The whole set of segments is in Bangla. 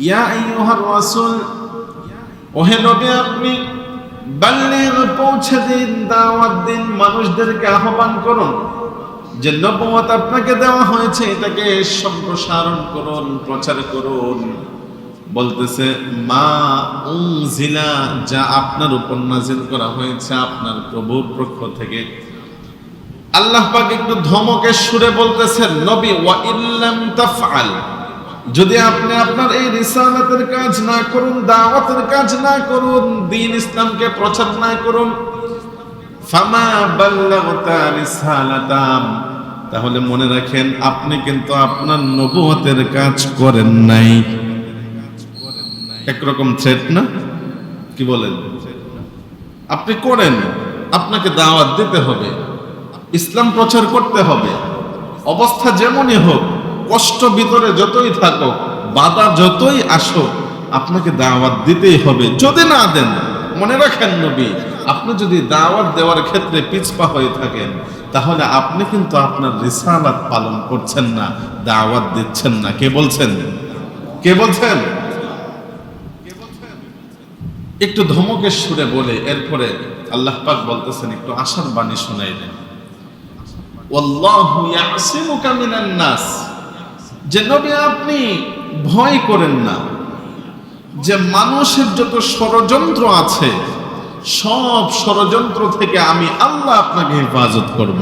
ইয়া আইয়ুহার রাসূল, ওহে নবী আপনি বাল্লিগ, পৌঁছে দিন, দাওয়াত দিন, মানুষদেরকে আহ্বান করুন যে নবুয়ত আপনাকে দেওয়া হয়েছে এটাকে সম্প্রসারণ করুন, প্রচার করুন। বলতেছে মা উনজিলা, যা আপনার উপর নাজিল করা হয়েছে আপনার প্রভুর পক্ষ থেকে। আল্লাহ পাক একটু ধমকের সুরে বলতেছেন নবী, ওয়া ইল্লাম তাফআল, যদি আপনি আপনার এই রিসালাতের কাজ না করুন, দাওয়াতের কাজ না করুন, দ্বীন ইসলামকে প্রচার না করুন, ফামা বাল্লাগতা রিসালাতাম, তাহলে মনে রাখেন আপনি কিন্তু আপনার নবুয়তের কাজ করেন নাই। একরকম থ্রেট না? কি বলেন? আপনি করেন, আপনাকে দাওয়াত দিতে হবে, ইসলাম প্রচার করতে হবে, অবস্থা যেমনই হোক, কষ্ট ভিতরে যতই থাকুক, বাধা যতই আসুক, আপনাকে দাওয়াত দিতেই হবে। যদি না দেন, মনে রাখেন নবী, আপনি যদি দাওয়াত দেওয়ার ক্ষেত্রে পিছপা হয়ে থাকেন, তাহলে আপনি কিন্তু আপনার রিসালাত পালন করছেন না, দাওয়াত দিচ্ছেন না। কে বলছেন? কে বলছেন? একটু ধমকের সুরে বলে এরপরে আল্লাহ পাক বলতেছেন একটু আশার বাণী শোনাই দেন। ওয়াল্লাহু ইয়াসিমুকা মিনান নাস, যে নবী আপনি ভয় করেন না যে মানুষের যত ষড়যন্ত্র আছে সব ষড়যন্ত্র থেকে আমি আল্লাহ আপনাকে হেফাজত করব।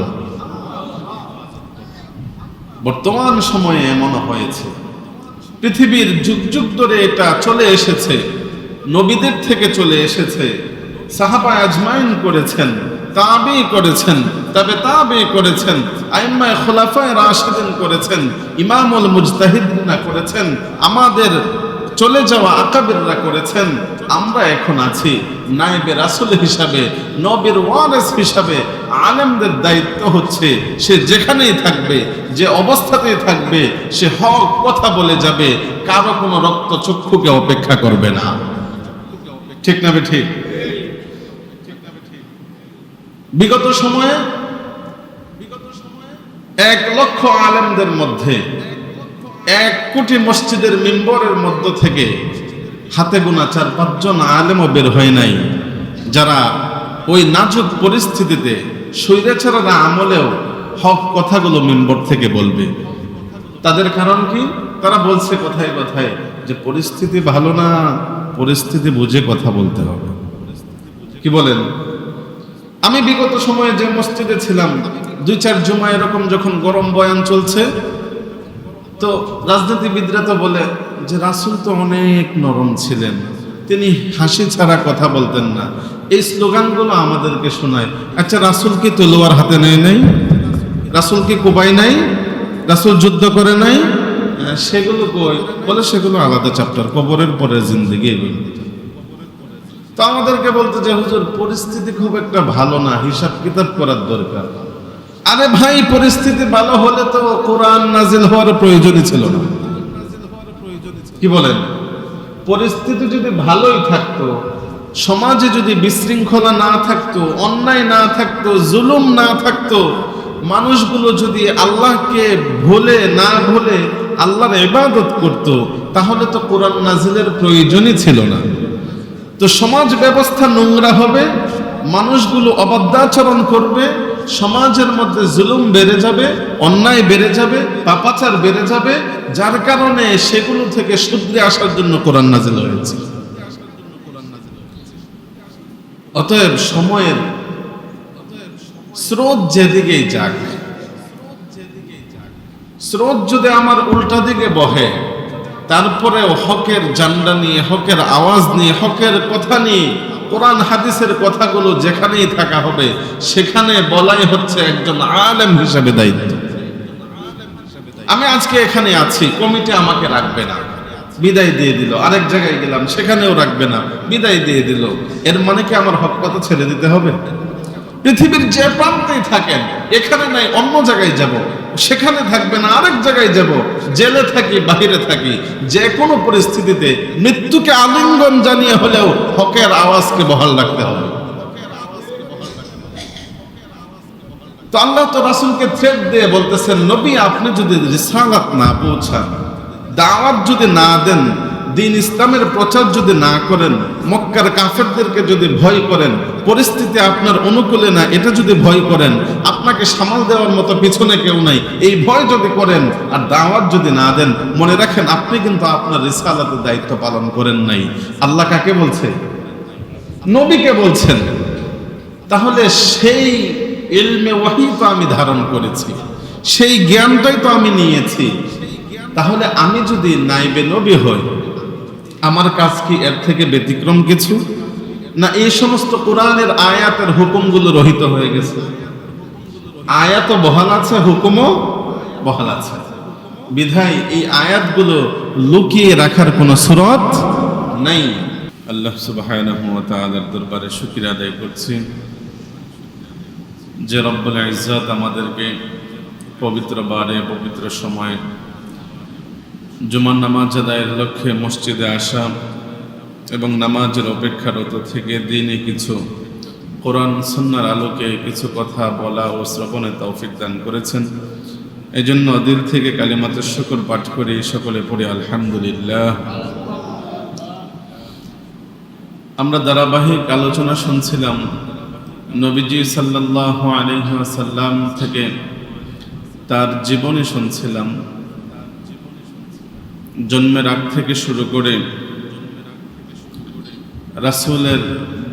বর্তমান সময়ে এমন হয়েছে, পৃথিবীর যুগ যুগ ধরে এটা চলে এসেছে, নবীদের থেকে চলে এসেছে, সাহাবা আজমাইন করেছেন, তাবি করেছেন, তবে তাবি করেছেন, আইম্মায়ে খুলাফায়ে রাশিদিন করেছেন, ইমামুল মুজতাহিদিনা করেছেন, আমাদের চলে যাওয়া আকাবিররা করেছেন। আমরা এখন আছি নায়েবে রাসূল হিসাবে, নবীর ওয়ারিস হিসাবে। আলেমদের দায়িত্ব হচ্ছে সে যেখানেই থাকবে, যে অবস্থাতেই থাকবে, সে হক কথা বলে যাবে, কারো কোনো রক্ত চক্ষুকে অপেক্ষা করবে না। ঠিক না ঠিক? বিগত সময়ে 1 লক্ষ আলেমদের মধ্যে 1 কোটি মসজিদের মিম্বরের মধ্য থেকে হাতে গোনা 4-5 জন আলেমও বের হয় নাই, যারা ওই নাজুক পরিস্থিতিতে স্বৈরাচারের আমলেও হক কথাগুলো মিম্বর থেকে বলবে। তাদের কারণ কি? তারা বলছে কথায় কথায় যে পরিস্থিতি ভালো না, পরিস্থিতি বুঝে কথা বলতে হবে। কি বলেন? আমি বিগত সময়ে যে মসজিদে ছিলাম, 2-4 জুমা এরকম যখন গরম বয়ান চলছে, তো রাজনীতিবিদরা তো বলে যে রাসূল তো অনেক নরম ছিলেন, তিনি হাসি ছাড়া কথা বলতেন না। এই স্লোগানগুলো আমাদেরকে শোনায়। আচ্ছা, রাসূল কি তলোয়ার হাতে নেয় নাই? রাসূল কি কোবাই নাই? রাসূল যুদ্ধ করে নাই? সেগুলো কই? বলে সেগুলো আলাদা চ্যাপ্টার, কবরের পরে জিন্দেগি এগুলো। তো আমাদেরকে বলতে যে হুজুর পরিস্থিতি খুব একটা ভালো না, হিসাব কিতাব করার দরকার। আরে ভাই, পরিস্থিতি ভালো হলে তো কোরআন নাজিল হওয়ার প্রয়োজনই ছিল না। কি বলেন? পরিস্থিতি যদি ভালোই থাকতো, সমাজে যদি বিশৃঙ্খলা না থাকতো, অন্যায় না থাকতো, জুলুম না থাকতো, মানুষগুলো যদি আল্লাহকে ভুলে না ভুলে আল্লাহর ইবাদত করত, তাহলে তো কোরআন নাজিলের প্রয়োজনই ছিল না। তো সমাজ ব্যবস্থা নোংরা হবে, মানুষগুলো অবাধ্যাচরণ করবে, সমাজের মধ্যে জুলুম বেড়ে যাবে, অন্যায় বেড়ে যাবে, পাপাচার বেড়ে যাবে, যার কারণে সেগুলো থেকে শুধরে আসার জন্য কোরআন নাজিল হয়েছে। অতএব সময়ের স্রোত যেদিকেই যাক, স্রোত যদি আমার উল্টা দিকে বহে, তারপরেও হকের জান্ডা নিয়ে, হকের আওয়াজ নিয়ে, হকের কথা নিয়ে, কোরআন হাদিসের কথাগুলো যেখানেই থাকা হবে, সেখানে বলাই হচ্ছে একজন আলেম হিসেবে দায়িত্ব। আমি আজকে এখানে আছি, কমিটি আমাকে রাখবে না, বিদায় দিয়ে দিল। আরেক জায়গায় গেলাম, সেখানেও রাখবে না, বিদায় দিয়ে দিল। এর মানে কি আমার হক কথা ছেড়ে দিতে হবে? পৃথিবীর যে প্রান্তেই থাকেন, এখানে নাই অন্য জায়গায় যাব, সেখানে থাকবে না আরেক জায়গায় যাব, জেলে থাকি বাহিরে থাকি, যে কোনো পরিস্থিতিতে মৃত্যুকে আলিঙ্গন জানিয়ে হলেও হকের আওয়াজকে বহাল রাখতে হবে। তো আল্লাহ তো রাসূলকে থ্রেট দিয়ে বলতেছেন, নবী আপনি যদি রিসালাত না পৌঁছান, দাওয়াত যদি না দেন, দিন ইসলামের প্রচার যদি না করেন, মক্কার কাফেরদেরকে যদি ভয় করেন, পরিস্থিতি আপনার অনুকূলে না এটা যদি ভয় করেন, আপনাকে সামাল দেওয়ার মতো পিছনে কেউ নাই, এই ভয় যদি করেন আর দাওয়াত যদি না দেন, মনে রাখেন আপনি কিন্তু আপনার রিসালাতের দায়িত্ব পালন করেন নাই। আল্লাহ কাকে বলছে? নবীকে বলছেন। তাহলে সেই ইলমে ওয়াহী তো আমি ধারণ করেছি, সেই জ্ঞানটাই তো আমি নিয়েছি। তাহলে আমি যদি নাইবে নবী হই, আমার কাজ কি এর থেকে ব্যতিক্রম কিছু? না এই সমস্ত কোরআনের আয়াতের হুকুমগুলো রহিত হয়ে গেছে? আয়াতও বহাল আছে, হুকুমও বহাল আছে। বিধায় এই আয়াতগুলো লুকিয়ে রাখার কোনো সুরত নাই। আল্লাহ সুবহানাহু ওয়া তাআলার দরবারে শুকরিয়া আদায় করছি যে রব্বুল ইজ্জত আমাদেরকে পবিত্র বারে, পবিত্র সময়ে জুমার নামাজ আদায়ের লক্ষ্যে মসজিদে আসা এবং নামাজের অপেক্ষারত থেকে দিনে কিছু কোরআন সুন্নাহর আলোকে কিছু কথা বলা ও শ্রবণে তৌফিক দান করেছেন। এই জন্য দিল থেকে কালিমাতুশ শুকর পাঠ করি, সকলে পড়ি আলহামদুলিল্লাহ। আমরা ধারাবাহিক আলোচনা শুনছিলাম নবীজি সাল্লাল্লাহু আলাইহি ওয়াসাল্লাম থেকে, তার জীবনী শুনছিলাম। জন্মের আগ থেকে শুরু করে রাসূলের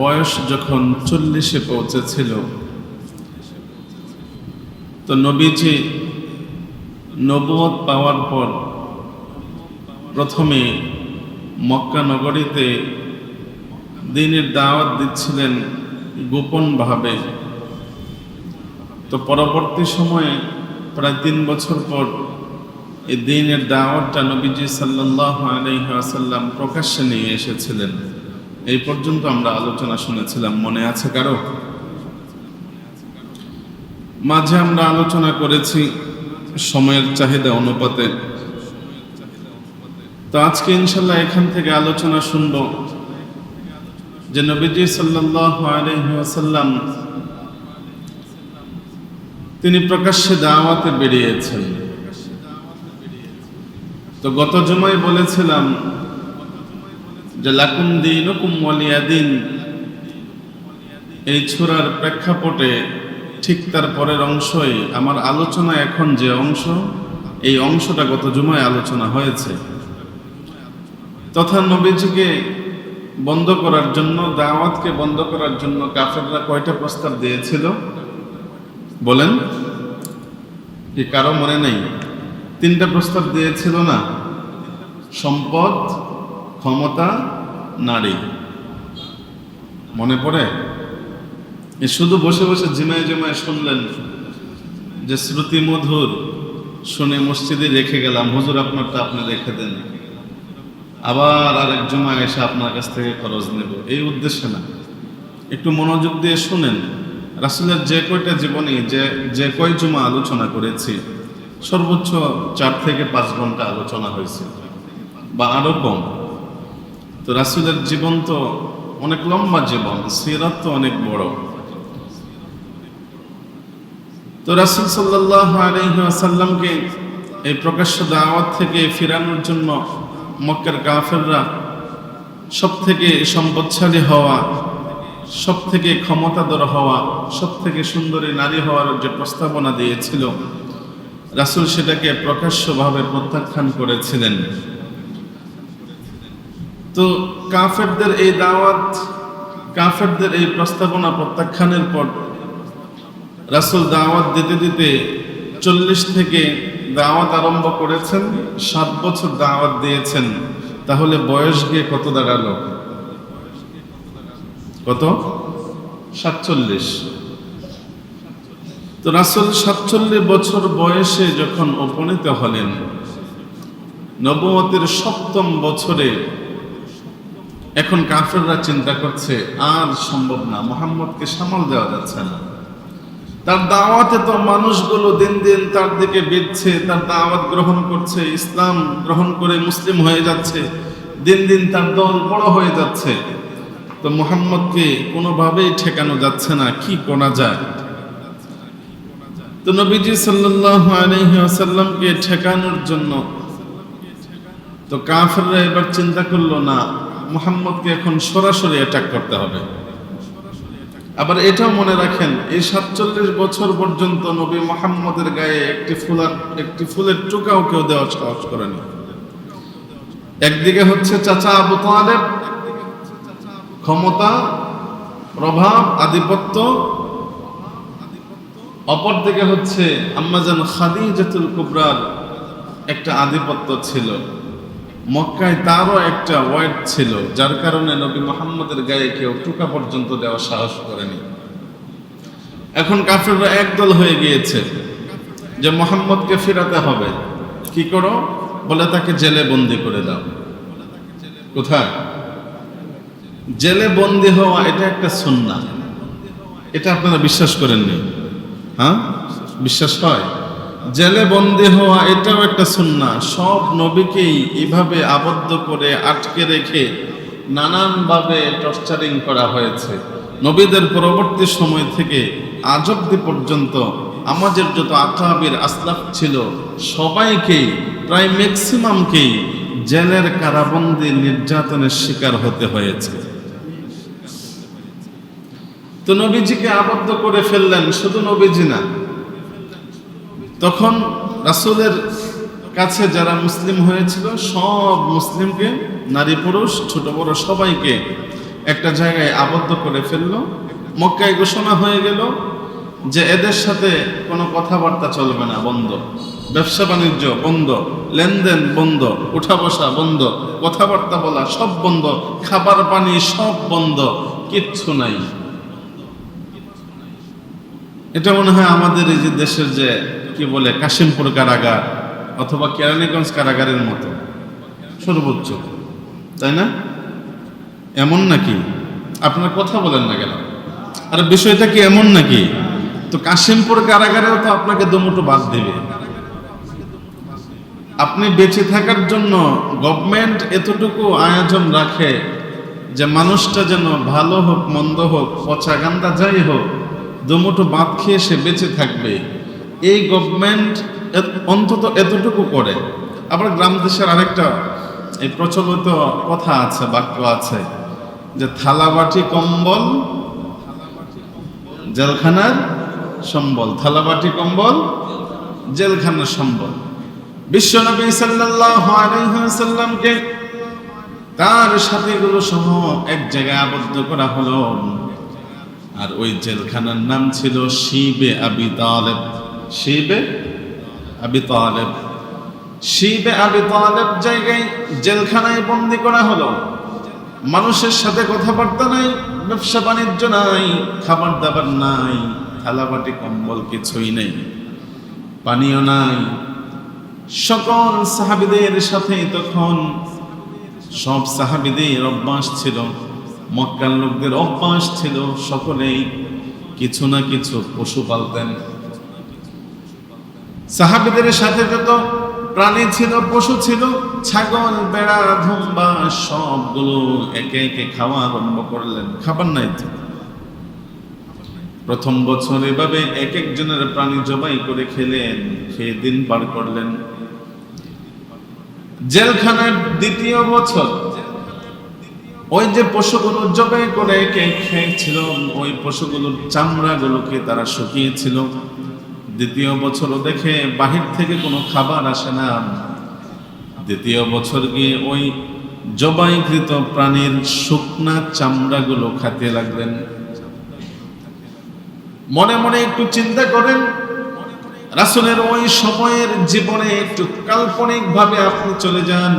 বয়স যখন 40-এ পৌঁছেছিল, তো নবীজি নবুয়ত পাওয়ার পর প্রথমে মক্কা নগরীতে দ্বীনের দাওয়াত দিচ্ছিলেন গোপনভাবে। তো পরবর্তী সময়ে প্রায় 3 বছর পর এই দ্বীনের দাওয়াতটা নবীজি সাল্লাল্লাহু আলাইহি ওয়াসাল্লাম প্রকাশ্যে নিয়ে এসেছিলেন। এই পর্যন্ত আমরা আলোচনা শুনেছিলাম, মনে আছে কারো? মাঝে আমরা আলোচনা করেছি সময়ের চাহিদা অনুপাতে। তো আজকে ইনশাল্লাহ এখান থেকে আলোচনা শুনব যে নবীজি সাল্লাল্লাহু আলাইহি ওয়াসাল্লাম তিনি প্রকাশ্যে দাওয়াতে বেরিয়েছেন। তো গত জুমায় বলেছিলাম যে লাকুম দীনুকুম ওয়ালিয়া দীন, এই সূরার প্রেক্ষাপটে ঠিক তার পরের অংশই আমার আলোচনা। এখন যে অংশ, এই অংশটা গত জুমায় আলোচনা হয়েছে। তথা নবীজিকে বন্ধ করার জন্য, দাওয়াতকে বন্ধ করার জন্য কাফেররা কয়টা প্রস্তাব দিয়েছিল বলেন? কি কারো মনে নেই? 3টা প্রস্তাব দিয়েছিল না? সম্পদ, ক্ষমতা, নারী। মনে পড়ে? শুধু বসে বসে জিমায় জিমায় শুনলেন যে শ্রুতি মধুর, শুনে মসজিদে রেখে গেলাম, হুজুর আপনারটা আপনি রেখে দেন, আবার আরেক জুমায় এসে আপনার কাছ থেকে খরচ নেব, এই উদ্দেশ্যে না। একটু মনোযোগ দিয়ে শুনেন। রাসূলের যে কয়টা জীবনী, যে কয় জুমা আলোচনা করেছি, সর্বোচ্চ 4 থেকে 5 ঘন্টা আলোচনা হয়েছে বা আরো কম। তো রাসূলের জীবন তো অনেক লম্বা জীবন, সিরাত তো অনেক বড়। তো রাসূল সাল্লাল্লাহু আলাইহি ওয়াসাল্লামকে এই প্রকাশ্য দাওয়াত থেকে ফিরানোর জন্য মক্কার কাফেররা সব থেকে সম্পদশালী হওয়া, সব থেকে ক্ষমতাধর হওয়া, সব থেকে সুন্দরী নারী হওয়ার যে প্রস্তাবনা দিয়েছিল, রাসূল সেটাকে প্রকাশ্যভাবে প্রত্যাখ্যান করেছিলেন। তো কাফেরদের এই দাওয়াত, কাফেরদের এই প্রস্তাবনা প্রত্যাখ্যানের পর রাসূল দাওয়াত দিতে দিতে 40 থেকে দাওয়াত আরম্ভ করেছেন, 7 বছর দাওয়াত দিয়েছেন। তাহলে বয়স গিয়ে কত দাঁড়ালো? কত? 47। তো রাসূল 47 বছর বয়সে যখন উপনীত হলেন, নবুয়তের 7ম বছরে, এখন কাফেররা চিন্তা করছে আর সম্ভব না, মুহাম্মদকে সামাল দেওয়া যাচ্ছে না। তার দাওয়াতে তো মানুষগুলো দিন দিন তার দিকে বেধছে, তার দাওয়াত গ্রহণ করছে, ইসলাম গ্রহণ করে মুসলিম হয়ে যাচ্ছে, দিন দিন তার দল বড় হয়ে যাচ্ছে। তো মুহাম্মদকে কোনোভাবেই ঠেকানো যাচ্ছে না, কি করা যায়? তো নবীজি সাল্লাল্লাহু আলাইহি ওয়াসাল্লামকে ঠেকানোর জন্য তো কাফেররা এবার চিন্তা করলো, না, মুহাম্মদকে এখন সরাসরি অ্যাটাক করতে হবে। আবার এটাও মনে রাখেন, এই 47 বছর পর্যন্ত নবী মুহাম্মদের গায়ে একটি ফুলের টুকাও কেউ দেওয়ার সাহস করেনি। একদিকে হচ্ছে চাচা আবু তালেব, ক্ষমতা, প্রভাব, আধিপত্য, অপরদিকে হচ্ছে আম্মাজান খাদিজাতুল কুবরার একটা আধিপত্য ছিল। মক্কায় তারও একটা ওয়েট ছিল, যার কারণে নবী মুহাম্মদের গায়ে কেউ টুকা পর্যন্ত দেওয়ার সাহস করেনি। এখন কাফেররা একদল হয়ে গিয়েছে যে মুহাম্মদকে ফেরাতে হবে। কি করো? বলে তাকে জেলে বন্দি করে দাও। কোথায়? জেলে বন্দি হওয়া এটা একটা সুন্নাহ। এটা আপনারা বিশ্বাস করেননি? হ্যাঁ, বিশ্বাস হয়? জেলে বন্দি হওয়া এটাও একটা সুন্নাহ। সব নবীকেই এভাবে আবদ্ধ করে আটকে রেখে নানানভাবে টর্চারিং করা হয়েছে। নবীদের পরবর্তী সময় থেকে আজ অব্দি পর্যন্ত আমাদের যত আকাবির আসলাফ ছিল সবাইকেই, প্রায় ম্যাক্সিমামকেই জেলের কারাবন্দী নির্যাতনের শিকার হতে হয়েছে। তো নবীজিকে আবদ্ধ করে ফেললেন, শুধু নবীজি না, তখন রাসূলের কাছে যারা মুসলিম হয়েছিল সব মুসলিমকে, নারী পুরুষ ছোট বড় সবাইকে একটা জায়গায় আবদ্ধ করে ফেললো। মক্কায় ঘোষণা হয়ে গেল যে এদের সাথে কোনো কথাবার্তা চলবে না, বন্ধ। ব্যবসা বাণিজ্য বন্ধ, লেনদেন বন্ধ, উঠা বসা বন্ধ, কথাবার্তা বলা সব বন্ধ, খাবার পানি সব বন্ধ, কিচ্ছু নাই। এটা মনে হয় আমাদের এই যে দেশের যে কি বলে কাশিমপুর কারাগার অথবা কেরানীগঞ্জ কারাগারের মতো সর্বোচ্চ, তাই না? এমন নাকি? আপনার কথা বলেন না কেন? আর বিষয়টা কি এমন নাকি? তো কাশিমপুর কারাগারেও তো আপনাকে দুমুটো বাদ দিবে। আপনি বেঁচে থাকার জন্য গভর্নমেন্ট এতটুকু আয়োজন রাখে যে মানুষটা যেন ভালো হোক মন্দ হোক, পচা গান্দা যাই হোক, দুমুটো ভাত খেয়ে সে বেঁচে থাকবে। এই গভর্নমেন্ট অন্তত এতটুকু করে। আবার গ্রাম দেশের আরেকটা এই প্রচলিত কথা আছে, বাক্য আছে যে থালাবাটি কম্বল জেলখানার সম্বল, থালাবাটি কম্বল জেলখানার সম্বল। বিশ্বনবী সাল্লাল্লাহু আলাইহি ওয়াসাল্লামকে তার সাথীগুলো সহ এক জায়গায় আবদ্ধ করা হলো, আর ওই জেলখানার নাম ছিল শিবে আবি তালেব। শিবে আবি তালেব, শিবে আবি তালেব জায়গায় জেলখানায় বন্দি করা হলো। মানুষের সাথে কথাবার্তা নাই, ব্যবসা বাণিজ্য নাই, খাবার দাবার নাই, থালাবাটি কম্বল কিছুই নেই, পানীয় নাই। সকল সাহাবীদের সাথে তখন সব সাহাবীদের অভ্যাস ছিল, মক্কার লোকদের অভ্যাস ছিল, সকলেই কিছু না কিছু পশু পালতেন। সাহাবীদের সাথে যত প্রাণী ছিল, পশু ছিল, ছাগল, বেড়া, ধুম্বা সবগুলো একে একে খাওয়া আরম্ভ করলেন। খাবার নাই তো। প্রথম বছর এভাবে এক একজনের প্রাণী জবাই করে খেলেন, খেয়ে দিন পার করলেন। জেলখানার দ্বিতীয় বছর ওই যে পশুগুলো জবাই করে কে খেয়েছিল, ওই পশুগুলোর চামড়াগুলোকে তারা শুকিয়েছিল। দ্বিতীয় বছরও দেখে বাহির থেকে কোনো খাবার আসে না। দ্বিতীয় বছর গিয়ে ওই জবাইকৃত প্রাণীর শুকনা চামড়াগুলো খেতে লাগলেন। মনে মনে একটু চিন্তা করেন, রাসূলের ওই সময়ের জীবনে একটু কাল্পনিক ভাবে আপনি চলে যান।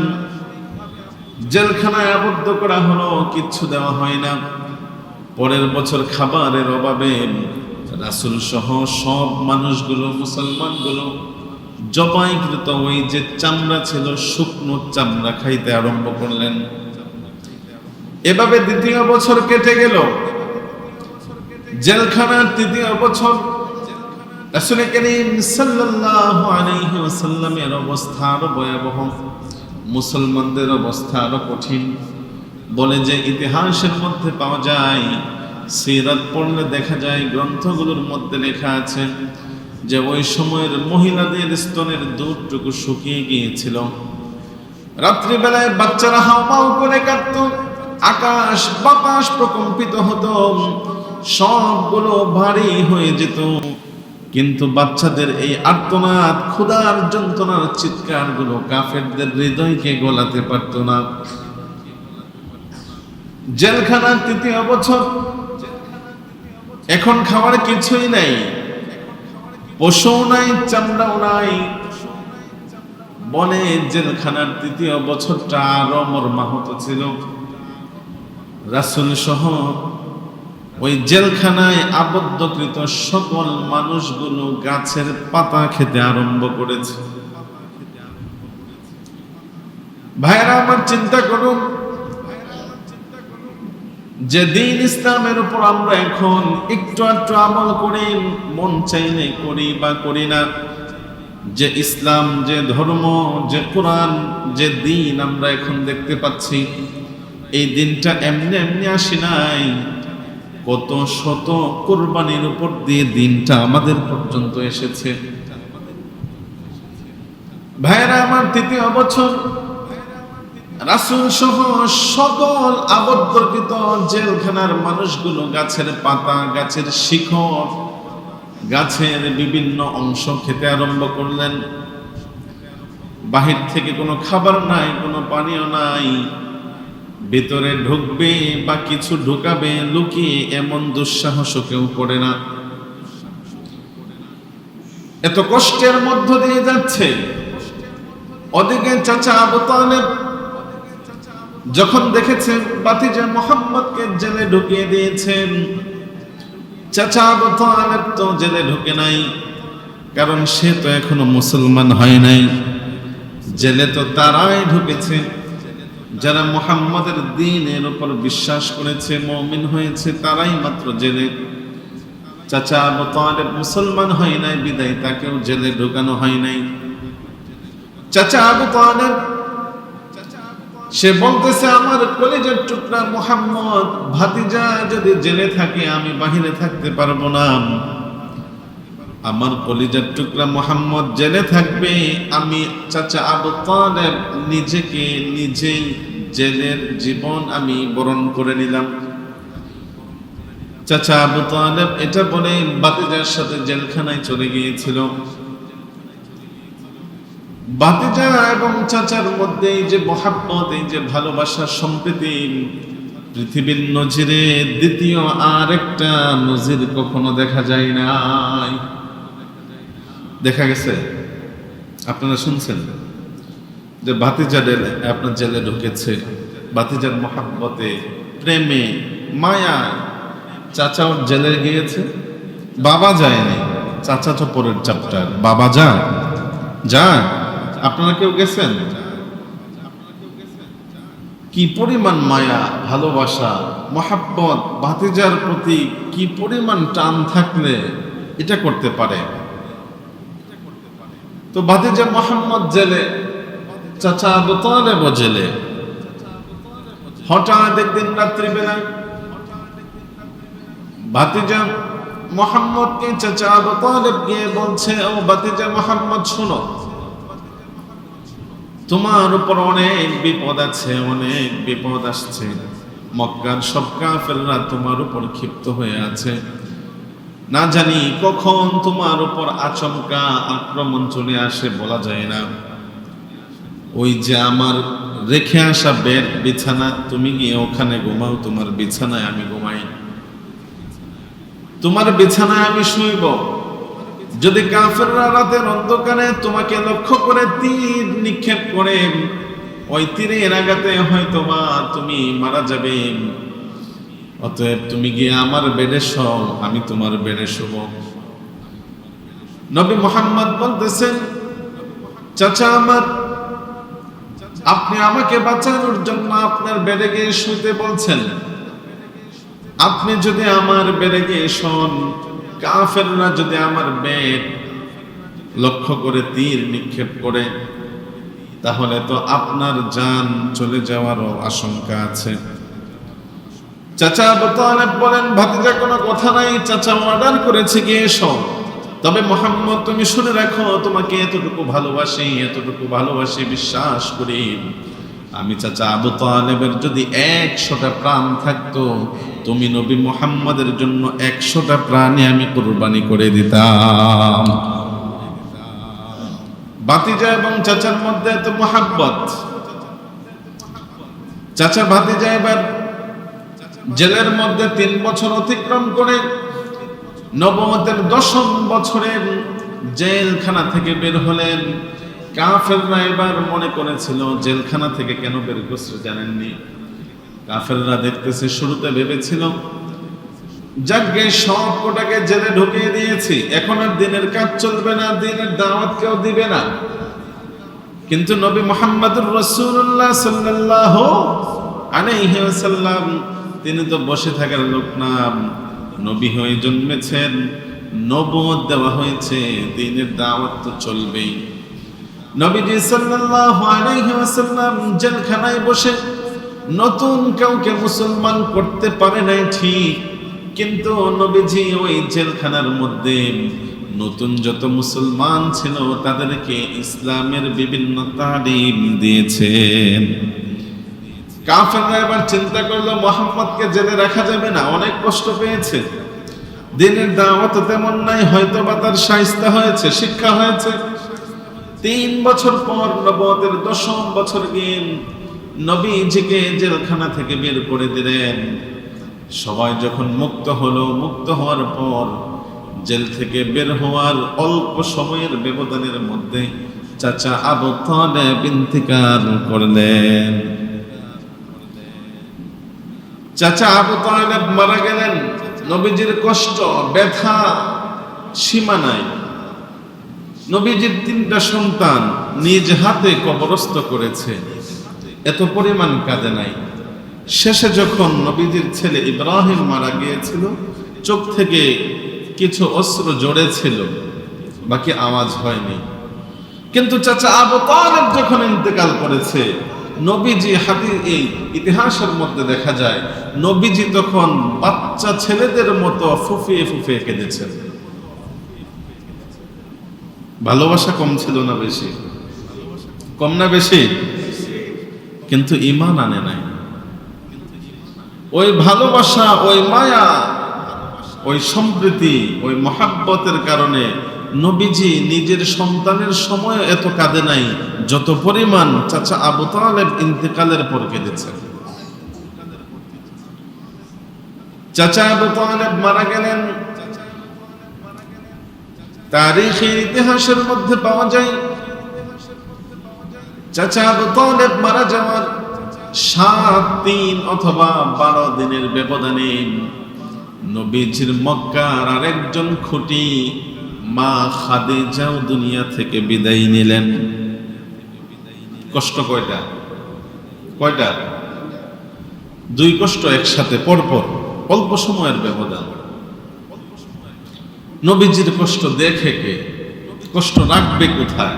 জেলখানায় আবদ্ধ করা হলো, কিচ্ছু দেওয়া হয় না। পরের বছর খাবারের অভাবে রাসূল সহ সব মানুষগুলো, মুসলমানগুলো জবাইকৃত ওই যে চামড়া ছিল, শুকনো চামড়া খাইতে আরম্ভ করলেন। এভাবে দ্বিতীয় বছর কেটে গেল। জেলখানার তৃতীয় বছর রাসূল করিম সাল্লাল্লাহু আলাইহি ওয়াসাল্লামের অবস্থা আরো ভয়াবহ, মুসলমানদের অবস্থা আরো কঠিন। বলে যে ইতিহাসের মধ্যে পাওয়া যায়, সিরাত পড়লে দেখা যায়, গ্রন্থগুলোর মধ্যে লেখা আছে যে ওই সময়ের মহিলাদের স্তনের দুধটুকু শুকিয়ে গিয়েছিল। রাত্রিবেলায় বাচ্চারা হাওমাও করে কাঁদতো, আকাশ বাতাস প্রকম্পিত হতো, সবগুলো ভারী হয়ে যেত। কিন্তু বাচ্চাদের এই আর্তনাদ, ক্ষুধার যন্ত্রণার চিৎকারগুলো কাফেরদের হৃদয়কে গলাতে পারত না। জেলখানার ৩য় বছর, এখন খাওয়ার কিছুই নাই, পশু নাই, চামড়াও নাই। বলে জেলখানার ৩য় বছরটা আরো মর্মাহত ছিল। রাসূল সহ ওই জেলখানায় আবদ্ধকৃত সকল মানুষগুলো গাছের পাতা খেতে আরম্ভ করেছে। ভাইরা আমার, চিন্তা করুন, যে দ্বীন ইসলামের উপর আমরা এখন একটু একটু আমল করি, মন চাইলে করি বা করি না, যে ইসলাম, যে ধর্ম, যে কোরআন, যে দ্বীন আমরা এখন দেখতে পাচ্ছি, এই দিনটা এমনি এমনি আসি নাই। কত শত কোরবানির উপর দিয়ে দিনটা আমাদের পর্যন্ত এসেছে। ভাইরা আমার, ৩য় বছর রাসূল সহ সকল আবদ্ধকৃত জেলখানার মানুষগুলো গাছের পাতা, গাছের শিকড়, গাছের বিভিন্ন অংশ খেতে আরম্ভ করলেন। বাহির থেকে কোনো খাবার নাই, কোনো পানীয় নাই, ভিতরে ঢুকবে বা কিছু ঢুকাবে লুকিয়ে, এমন দুঃসাহসও কেউ করে না। এত কষ্টের মধ্য দিয়ে যাচ্ছে। ওদিকে চাচা আবু তালেব যখন দেখেছেন ভাতিজা মুহাম্মদকে জেলে ঢুকিয়ে দিয়েছেন, চাচা আবু তালেব তো জেলে ঢুকে নাই, কারণ সে তো এখনো মুসলমান হয় নাই। জেলে তো তারাই ঢুকেছে যারা মুহাম্মদের দ্বীনের উপর বিশ্বাস করেছে, মুমিন হয়েছে, তারাই মাত্র জেলে। চাচা আবু তালেব মুসলমান হয় নাই, বিদায় তাকেও জেলে ঢুকানো হয় নাই। চাচা আবু তালেব সে বলতেছে, আমার কলিজার টুকরা মুহাম্মদ ভাতিজা যদি জেলে থাকে, আমি বাহিরে থাকতে পারবো না। আমার কলিজার টুকরা মুহাম্মদ জেলে থাকবে, আমি চাচা আবু তালেব নিজেকে নিজেই জেলের জীবন আমি বরণ করে নিলাম। চাচা আবু তালেব এটা বলে ভাতিজার সাথে জেলখানায় চলে গিয়েছিল। ভাতিজা এবং চাচার মধ্যে এই যে মহাব্বত, এই যে ভালোবাসার সম্প্রীতি, পৃথিবীর নজিরে দ্বিতীয় আর একটা নজির কখনো দেখা যায় নাই। দেখা গেছে, আপনারা শুনছেন যে ভাতিজা আপনার জেলে ঢুকেছে, ভাতিজার মহাব্বতে, প্রেমে, মায়া চাচাও জেলে গিয়েছে, বাবা যায়নি, চাচা তো পরের চ্যাপ্টার, বাবা যান। আপনারা কেউ গেছেন? কি পরিমাণ মায়া, ভালোবাসা, মহাব্বত, ভাতিজার প্রতি কি পরিমাণ টান থাকলে এটা করতে পারে। তো ভাতিজা মুহাম্মদ জেলে, চাচা আবু তালেব জেলে। হঠাৎ একদিন রাত্রিবেলা ভাতিজা মুহাম্মদকে চাচা আবু তালেব গিয়ে বলছে, ও ভাতিজা মুহাম্মদ, শোনো, তোমার উপর অনেক বিপদ আছে, অনেক বিপদ আসছে। মক্কার সব কাফেররা তোমার উপর ক্ষিপ্ত হয়ে আছে। না জানি কখন তোমার উপর আচমকা আক্রমণ চলে আসে, বলা যায় না। ওই যে আমার রেখে আসা বেড, বিছানা, তুমি গিয়ে ওখানে ঘুমাও, তোমার বিছানায় আমি ঘুমাই, তোমার বিছানায় আমি শুইব। যদি কাফেররা রাতের অন্ধকারে তোমাকে লক্ষ্য করে তীর নিক্ষেপ করে, ওই তীরের আঘাতে হয়তো বা তুমি মারা যাবে। অতএব তুমি গিয়ে আমার বেডে শোও, আমি তোমার বেডে শুব। নবী মুহাম্মদ বলতেছেন, চাচা আমার, আপনি আমাকে বাঁচানোর জন্য আপনার বেডে গিয়ে শুতে বলছেন। আপনি যদি আমার বেডে গিয়ে শোন, কাফেররা যদি আমার বেড লক্ষ্য করে তীর নিক্ষেপ করে, তাহলে তো আপনার জান চলে যাওয়ারও আশঙ্কা আছে। চাচা আবু তালেব বলেন, ভাতিজা কোনো কথা নাই, চাচা অর্ডার করেছে গিয়ে শোন। তবে মুহাম্মদ তুমি শুনে রাখো, তোমাকে এতটুকু ভালোবাসি বিশ্বাস করি, আমি চাচা আবু তালেবের যদি 100টা প্রাণ থাকতো, তুমি নবী মুহাম্মদের জন্য 100টা প্রাণী আমি কুরবানি করে দিতাম। ভাতিজা এবং চাচার মধ্যে এত মহাব্বত। চাচা ভাতিজা এবার জেলের মধ্যে 3 বছর অতিক্রম করে নবুয়তের 10ম বছরে জেলখানা থেকে বের হলেন। কাফেররা এবার মনে করেছিল জেলখানা থেকে কেন বের করছে জানেননি? কাফেররা দেখতেছে, শুরুতে ভেবেছিল যাকে সব কোটাকে জেলে ঢুকিয়ে দিয়েছি, এখন আর দিনের কাজ চলবে না, দিনের দাওয়াত কেউ দিবে না। কিন্তু নবী মুহাম্মদুর রাসূলুল্লাহ সাল্লাল্লাহু আলাইহি ওয়াসাল্লাম তিনি তো বসে থাকার লোক না, নবী হয়ে জন্মেছেন, নবুয়ত দেওয়া হয়েছে, দিনের দাওয়াত তো চলবেই। নবীজি সাল্লাল্লাহু আলাইহি ওয়াসাল্লাম জেলখানায় বসে নতুন কাউকে মুসলমান করতে পারে নাই ঠিক, কিন্তু নবীজি ওই জেলখানার মধ্যে নতুন যত মুসলমান ছিল তাদেরকে ইসলামের বিভিন্ন তালিম দিয়েছেন। কাফেররা এবার চিন্তা করলো মুহাম্মদকে জেলে রাখা যাবে না, অনেক কষ্ট পেয়েছে, দিনের দাওয়াত তেমন নাই, হয়তো বা তার শায়েস্তা হয়েছে, শিক্ষা হয়েছে। 3 বছর পর নবুয়তের 10ম বছর গিয়ে নবীজিকে জেলখানা থেকে বের করে দিলেন। সবাই যখন মুক্ত হলো, মুক্ত হওয়ার পর জেল থেকে বের হওয়ার অল্প সময়ের ব্যবধানের মধ্যে চাচা আবু তালেব ইন্তেকাল করলেন। চাচা আবু তালেব মারা গেলেন। নবীজির কষ্ট, ব্যথা সীমা নাই। নবীজির 3টা সন্তান নিজ হাতে কবরস্থ করেছে, এত পরিমাণ কাঁদে নাই। শেষে যখন নবীজির ছেলে ইব্রাহিম মারা গিয়েছিল, চোখ থেকে কিছু অশ্রু জড়েছিল, বাকি আওয়াজ হয়নি। কিন্তু চাচা আবু তালেব যখন ইন্তেকাল করেছে, নবীজি এই ইতিহাসের মধ্যে দেখা যায় নবীজি তখন বাচ্চা ছেলেদের মতো ফুফিয়ে ফুফিয়ে কেঁদেছেন। ভালোবাসা কম ছিল না বেশি? কম না বেশি? কিন্তু ঈমান আনে নাই। ওই ভালোবাসা, ওই মায়া, ওই সম্প্রীতি, ওই মহাব্বতের কারণে নবীজি নিজের সন্তানের সময় এত কাঁদে নাই যত পরিমাণ চাচা আবু তালেব ইন্তেকালের পর কেঁদেছেন। চাচা আবু তালেব মারা গেলেন। তারিখে ইতিহাসের মধ্যে পাওয়া যায় চাচা আবু তালেব মারা যাওয়ার 7 দিন অথবা 12 দিনের ব্যবধানে নবীজির মক্কার আরেকজন খুঁটি মা খাদিজাও দুনিয়া থেকে বিদায় নিলেন। কষ্ট কয়টা? 2 কষ্ট একসাথে পরপর, অল্প সময়ের ব্যবধান। নবীজির কষ্ট দেখে কে কষ্ট রাখবে কোথায়?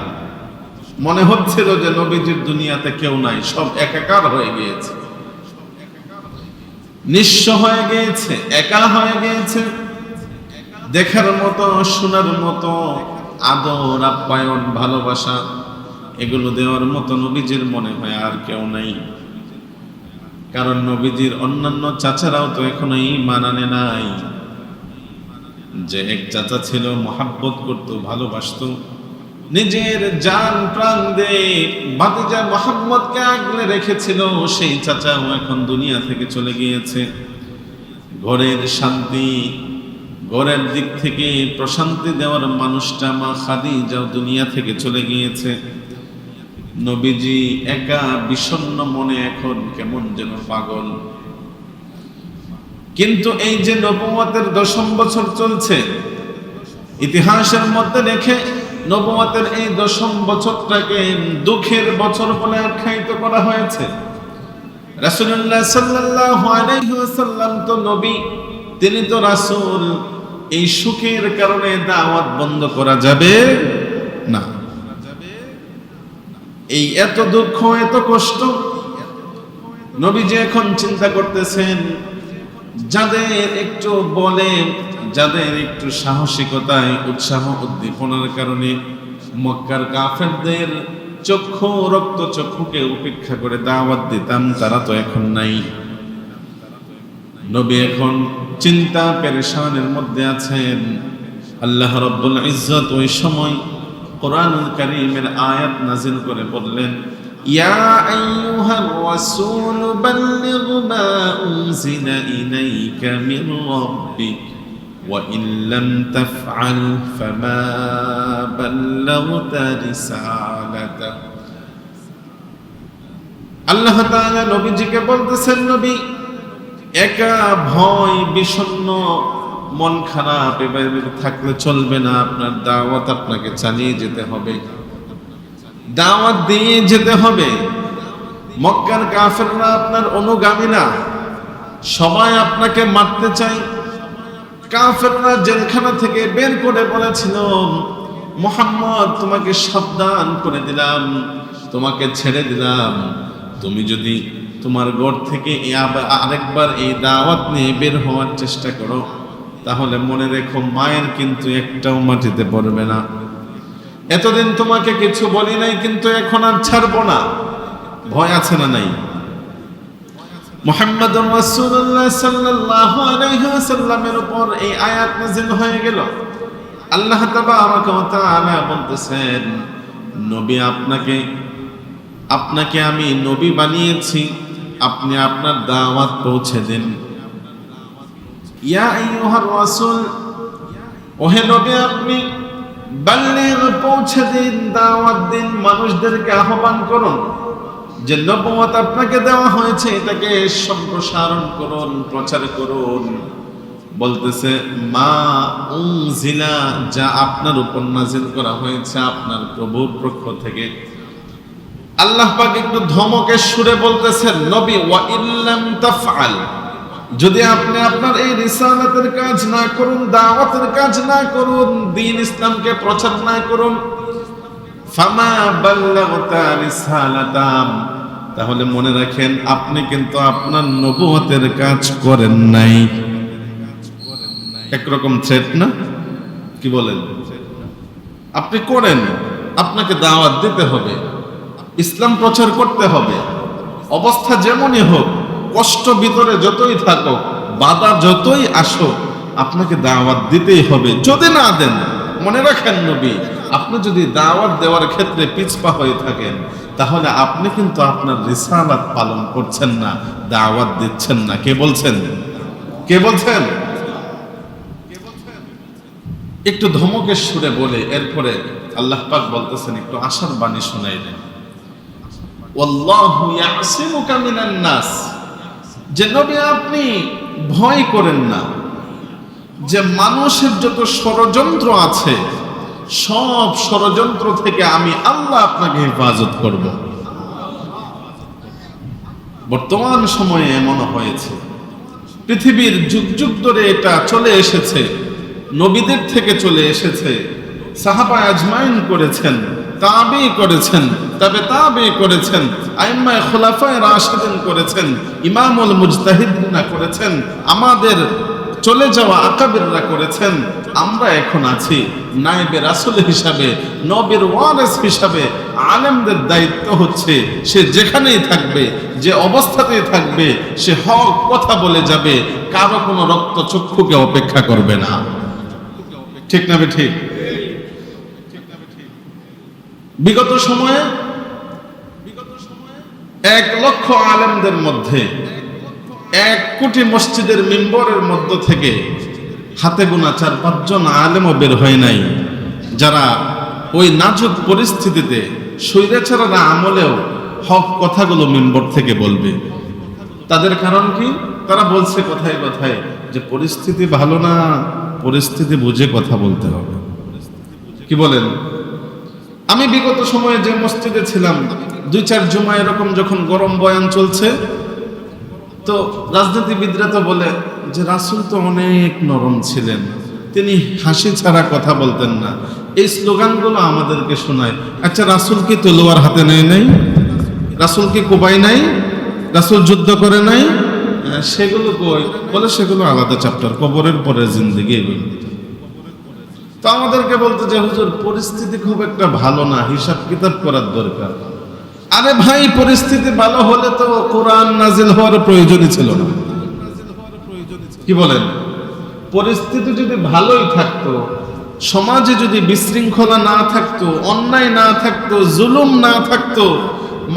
মনে হচ্ছিল যে নবীজির দুনিয়াতে কেউ নাই, সব একাকার হয়ে গিয়েছে, নিঃস্ব হয়ে গিয়েছে, একা হয়ে গিয়েছে। দেখার মতো, শোনার মতো আদর, আপ্যায়ন, ভালোবাসা এগুলো দেওয়ার মতো নবীজির মনে হয় আর কেউ নাই। কারণ নবীজির অন্যান্য চাচারাও তো এখনো ঈমান আনে নাই। যে এক চাচা ছিল, মহাব্বত করতো, ভালোবাসতো, নিজের জান প্রাণ দিয়ে ভাতিজা মুহাম্মদকে আগলে রেখেছিল, সেই চাচাও এখন দুনিয়া থেকে চলে গিয়েছে। ঘরের শান্তি, ঘরের দিক থেকে প্রশান্তি দেওয়ার মানুষটা মা খাদিজাও দুনিয়া থেকে চলে গিয়েছে। নবীজি একা বিষণ্ণ মনে এখন কেমন যেন পাগল। কিন্তু এই যে নবুয়তের 10ম বছর চলছে, ইতিহাসের মধ্যে দেখে নবুয়তের এই 10ম বছরটাকে দুঃখের বছর বলে আখ্যায়িত করা হয়েছে। রাসূলুল্লাহ সাল্লাল্লাহু আলাইহি ওয়াসাল্লাম তো নবী, তিনি তো রাসূল। এই সুখের কারণে দাওয়াত বন্ধ করা যাবে না। এই এত দুঃখ, এত কষ্ট, নবীজি এখন চিন্তা করতেছেন যাদের একটু বলে, যাদের একটু সাহসিকতায় উৎসাহ উদ্দীপনার কারণে মক্কার কাফেরদের চক্ষু রক্ত চক্ষুকে উপেক্ষা করে দাওয়াত দিতাম, তারা তো এখন নাই। নবী এখন চিন্তা পেরেশানের মধ্যে আছেন। আল্লাহ রাব্বুল ইজ্জত ওই সময় কোরআনুল কারীমের আয়াত নাযিল করে বললেন, ইয়া আইয়ুহার রাসূল বাল্লিগ মা উনজিলা ইলাইকা মির রাব্বিক ওয়া ইন লাম তাফআল ফামা বাল্লাগতা রিসালাতা। আল্লাহ তাআলা নবীজিকে বলতেছেন, নবী একা ভয় বিষণ্ণ মন খারাপ এভাবে থাকলে চলবে না, আপনার দাওয়াত আপনাকে চালিয়ে যেতে হবে, দাওয়াত দিয়ে যেতে হবে। মক্কার কাফেররা আপনার অনুগামী না, সবাই আপনাকে মারতে চায়। কাফেররা জেলখানা থেকে বের করে বলেছিল, মুহাম্মদ তোমাকে সাবধান করে দিলাম, তোমাকে ছেড়ে দিলাম, তুমি যদি তোমার ঘর থেকে আরেকবার এই দাওয়াত নিয়ে বের হওয়ার চেষ্টা করো, তাহলে মনে রেখো মায়ের কিন্তু একটাও মাটিতে পড়বে না। এতদিন তোমাকে কিছু বলি নাই, কিন্তু এখন আর ছাড়বো না। ভয় আছে না নাই? মুহাম্মদুর রাসূলুল্লাহ সাল্লাল্লাহু আলাইহি ওয়াসাল্লামের উপর এই আয়াত নাযিল হয়ে গেল। আল্লাহ তাবারাকা ওয়া তাআলা বলতেছেন, নবী আপনাকে আমি নবী বানিয়েছি, আপনি আপনার দাওয়াত পৌঁছে দেন। ইয়া আইয়ুহার রাসূল, ওহে নবী আপনি বাল্লিগ পৌঁছে দিন, দাওয়াত দিন, মানুষদেরকে আহ্বান করুন যে নবুয়ত আপনাকে দেওয়া হয়েছে এটাকে সম্প্রসারণ করুন, প্রচার করুন। বলতেছে মা উনজিলা, যা আপনার উপর নাযিল করা হয়েছে আপনার প্রভুর পক্ষ থেকে। আল্লাহ পাক একটু ধমকের সুরে বলতেছেন, নবী ওয়া ইল্লাম তাফআল, যদি আপনি আপনার এই রিসালাতের কাজ না করুন, দাওয়াতের কাজ না করুন, দ্বীন ইসলামকে প্রচার না করুন, ফামা বাল্লাগতা রিসালাতাম, তাহলে মনে রাখেন আপনি কিন্তু আপনার নবুয়তের কাজ করেন নাই। একরকম থ্রেট না? কি বলেন? আপনি করেন, আপনাকে দাওয়াত দিতে হবে, ইসলাম প্রচার করতে হবে, অবস্থা যেমনই হোক, কষ্ট ভিতরে যতই থাকুক, বাধা যতই আসুক, আপনাকে দাওয়াত দিতেই হবে। যদি না দেন, মনে রাখেন নবী আপনি যদি দাওয়াত দেওয়ার ক্ষেত্রে পিছপা হয়ে থাকেন, তাহলে আপনি কিন্তু আপনার রিসালাত পালন করছেন না, দাওয়াত দিচ্ছেন না। কে বলছেন? কে বলছেন? একটু ধমকের সুরে বলে এরপরে আল্লাহ পাক বলতেছেন, একটু আশার বাণী শোনাই দেন। ওয়াল্লাহু ইয়াসিমুকা মিনান নাস, যে নবী আপনি ভয় করেন না, যে মানুষের যত ষড়যন্ত্র আছে সব ষড়যন্ত্র থেকে আমি আল্লাহ আপনাকে হেফাজত করব। বর্তমান সময়ে এমন হয়েছে, পৃথিবীর যুগ যুগ ধরে এটা চলে এসেছে, নবীদের থেকে চলে এসেছে, সাহাবা আজমাইন করেছেন, তাবি করেছেন, তবে তাবি করেছেন, আইম্মায়ে খুলাফায়ে রাশিদিন করেছেন, ইমামুল মুজতাহিদিনরা করেছেন, আমাদের চলে যাওয়া আকাবিররা করেছেন। আমরা এখন আছি নায়েবে রাসূল হিসাবে, নবীর ওয়ারিস হিসাবে। আলেমদের দায়িত্ব হচ্ছে সে যেখানেই থাকবে, যে অবস্থাতেই থাকবে, সে হক কথা বলে যাবে, কারো কোনো রক্ত চক্ষুকে অপেক্ষা করবে না। ঠিক না ঠিক? বিগত সময়ে 1 লক্ষ আলেমদের মধ্যে 1 কোটি মসজিদের মিম্বরের মধ্য থেকে হাতে গোনা 4-5 জন আলেমও বের হয় নাই, যারা ওই নাজুক পরিস্থিতিতে স্বৈরাচারের আমলেও হক কথাগুলো মিম্বর থেকে বলবে। তাদের কারণ কি? তারা বলছে কথায় কথায় যে পরিস্থিতি ভালো না, পরিস্থিতি বুঝে কথা বলতে হবে। কি বলেন? আমি বিগত সময়ে যে মসজিদে ছিলাম, 2-4 জুমা এরকম যখন গরম বয়ান চলছে, তো রাজনীতিবিদরা তো বলে যে রাসূল তো অনেক নরম ছিলেন, তিনি হাসি ছাড়া কথা বলতেন না। এই স্লোগানগুলো আমাদেরকে শোনায়। আচ্ছা, রাসূল কি তলোয়ার হাতে নেয় নাই? রাসূল কি কোবাই নাই? রাসূল যুদ্ধ করে নাই? সেগুলো কই? বলে সেগুলো আলাদা চ্যাপ্টার, কবরের পরে জিন্দেগি এগুলো। তো আমাদেরকে বলতে যে হুজুর পরিস্থিতি খুব একটা ভালো না, হিসাব কিতাব করার দরকার। আরে ভাই, পরিস্থিতি ভালো হলে তো কোরআন নাজিল হওয়ার প্রয়োজনই ছিল না। কি বলেন? পরিস্থিতি যদি ভালোই থাকতো, সমাজে যদি বিশৃঙ্খলা না থাকতো, অন্যায় না থাকতো, জুলুম না থাকতো,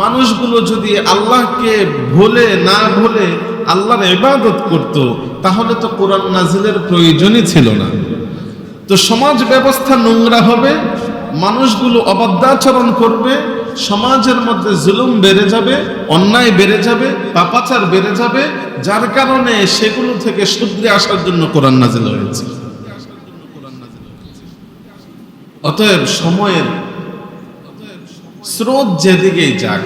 মানুষগুলো যদি আল্লাহকে ভুলে না ভুলে আল্লাহর ইবাদত করত, তাহলে তো কোরআন নাজিলের প্রয়োজনই ছিল না। তো সমাজ ব্যবস্থা নোংরা হবে, মানুষগুলো অবাধ্যাচরণ করবে, সমাজের মধ্যে জুলুম বেড়ে যাবে, অন্যায় বেড়ে যাবে, পাপাচার বেড়ে যাবে, যার কারণে সেগুলো থেকে শুধরে আসার জন্য কোরআন নাজিল হয়েছে। অতএব সময়ের স্রোত যেদিকেই যাক,